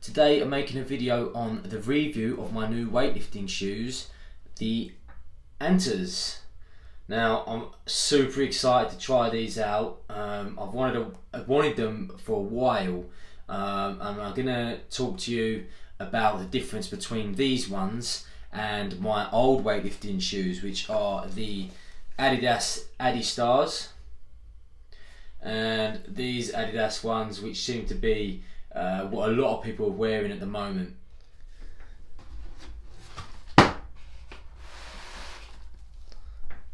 Today I'm making a video on the review of my new weightlifting shoes, the Antas. Now I'm super excited to try these out. I've wanted them for a while, and I'm gonna talk to you about the difference between these ones and my old weightlifting shoes, which are the Adidas Allstars, and these Adidas ones, which seem to be what a lot of people are wearing at the moment.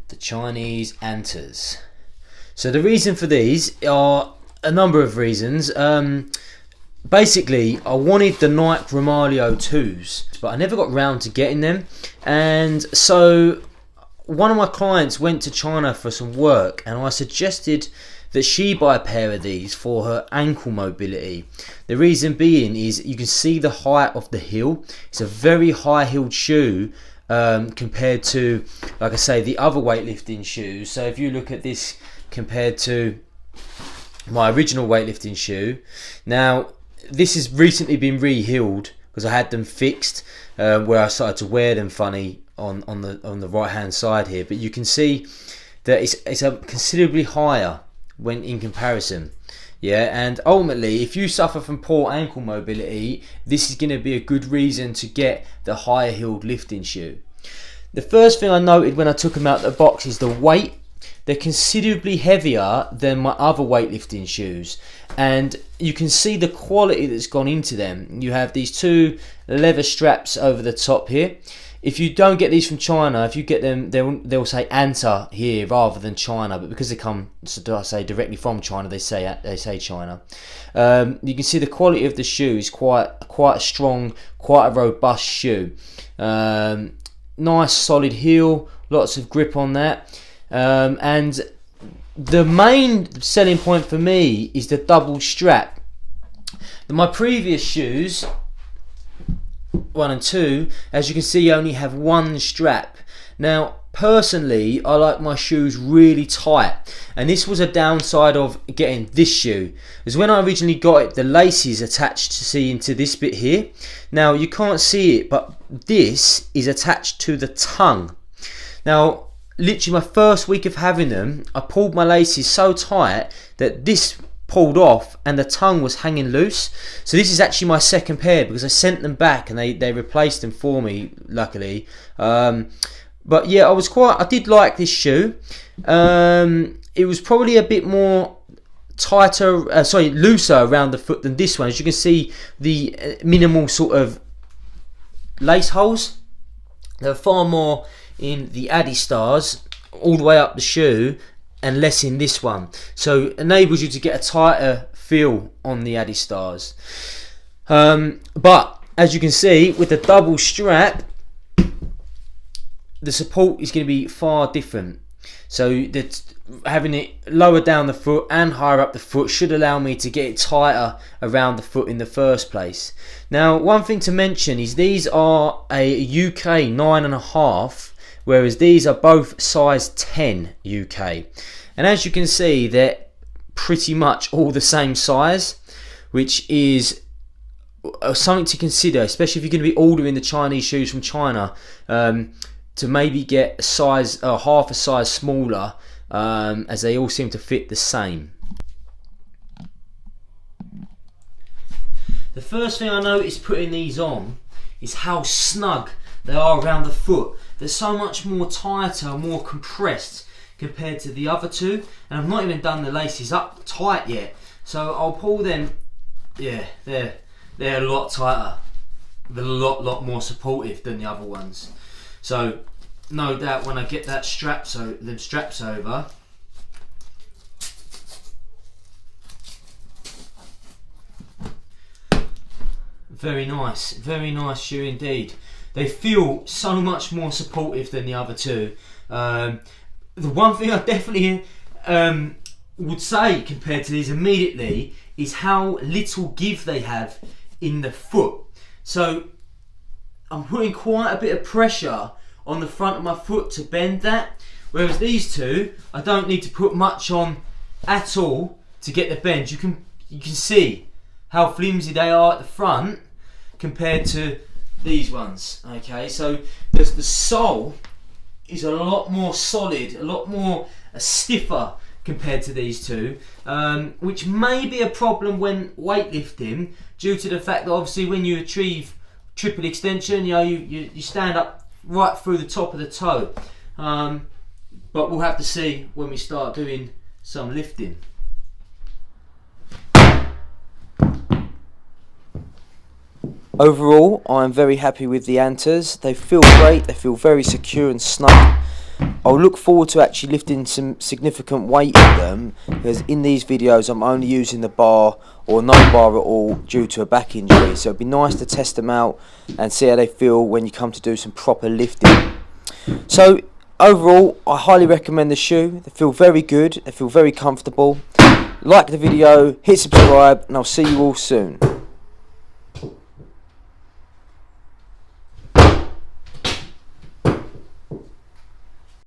The Chinese Antas. So the reason for these are a number of reasons. Basically, I wanted the Nike Romalio 2s, but I never got round to getting them, and so one of my clients went to China for some work, and I suggested that she buy a pair of these for her ankle mobility. The reason being is you can see the height of the heel. It's a very high-heeled shoe compared to, like I say, the other weightlifting shoes. So if you look at this compared to my original weightlifting shoe, now this has recently been re-heeled because I had them fixed where I started to wear them funny on the right hand side here, but you can see that it's a considerably higher when in comparison. And ultimately, if you suffer from poor ankle mobility, this is going to be a good reason to get the higher heeled lifting shoe. The first thing I noted when I took them out of the box is the weight. They're considerably heavier than my other weightlifting shoes, and you can see the quality that's gone into them. You have these two leather straps over the top here. If you don't get these from China, if you get them, they'll say Anta here rather than China, but because they come, so I say, directly from China, they say China. You can see the quality of the shoe is quite a strong, quite a robust shoe. Nice solid heel, lots of grip on that, and the main selling point for me is the double strap. My previous shoes, 1 and 2, as you can see, only have one strap. Now personally, I like my shoes really tight, and this was a downside of getting this shoe, because when I originally got it, the laces attached into this bit here. Now you can't see it, but this is attached to the tongue. Now literally my first week of having them, I pulled my laces so tight that this pulled off and the tongue was hanging loose. So this is actually my second pair, because I sent them back and they replaced them for me, luckily. But yeah, I did like this shoe. It was probably a bit more looser around the foot than this one. As you can see, the minimal sort of lace holes. There are far more in the Allstars all the way up the shoe, and less in this one, so it enables you to get a tighter feel on the Allstars. But as you can see, with the double strap, the support is going to be far different. So having it lower down the foot and higher up the foot should allow me to get it tighter around the foot in the first place. Now, one thing to mention is these are a UK 9.5, whereas these are both size 10 UK. And as you can see, they're pretty much all the same size, which is something to consider, especially if you're going to be ordering the Chinese shoes from China, to maybe get a size, half a size smaller, as they all seem to fit the same. The first thing I noticed putting these on is how snug they are around the foot. They're so much more tighter, more compressed compared to the other two, and I've not even done the laces up tight yet. So I'll pull them. Yeah, they're a lot tighter. They're a lot more supportive than the other ones. So no doubt when I get that straps over, very nice shoe indeed. They feel so much more supportive than the other two. The one thing I definitely would say compared to these immediately is how little give they have in the foot. So I'm putting quite a bit of pressure on the front of my foot to bend that, whereas these two, I don't need to put much on at all to get the bend. You can see how flimsy they are at the front, compared to these ones. Okay, so the sole is a lot more solid, a lot more stiffer compared to these two, which may be a problem when weightlifting, due to the fact that obviously when you achieve triple extension, you stand up right through the top of the toe. But we'll have to see when we start doing some lifting. Overall, I'm very happy with the Antas. They feel great, they feel very secure and snug. I'll look forward to actually lifting some significant weight in them, because in these videos I'm only using the bar or no bar at all due to a back injury. So it'd be nice to test them out and see how they feel when you come to do some proper lifting. So overall, I highly recommend the shoe. They feel very good, they feel very comfortable. Like the video, hit subscribe, and I'll see you all soon.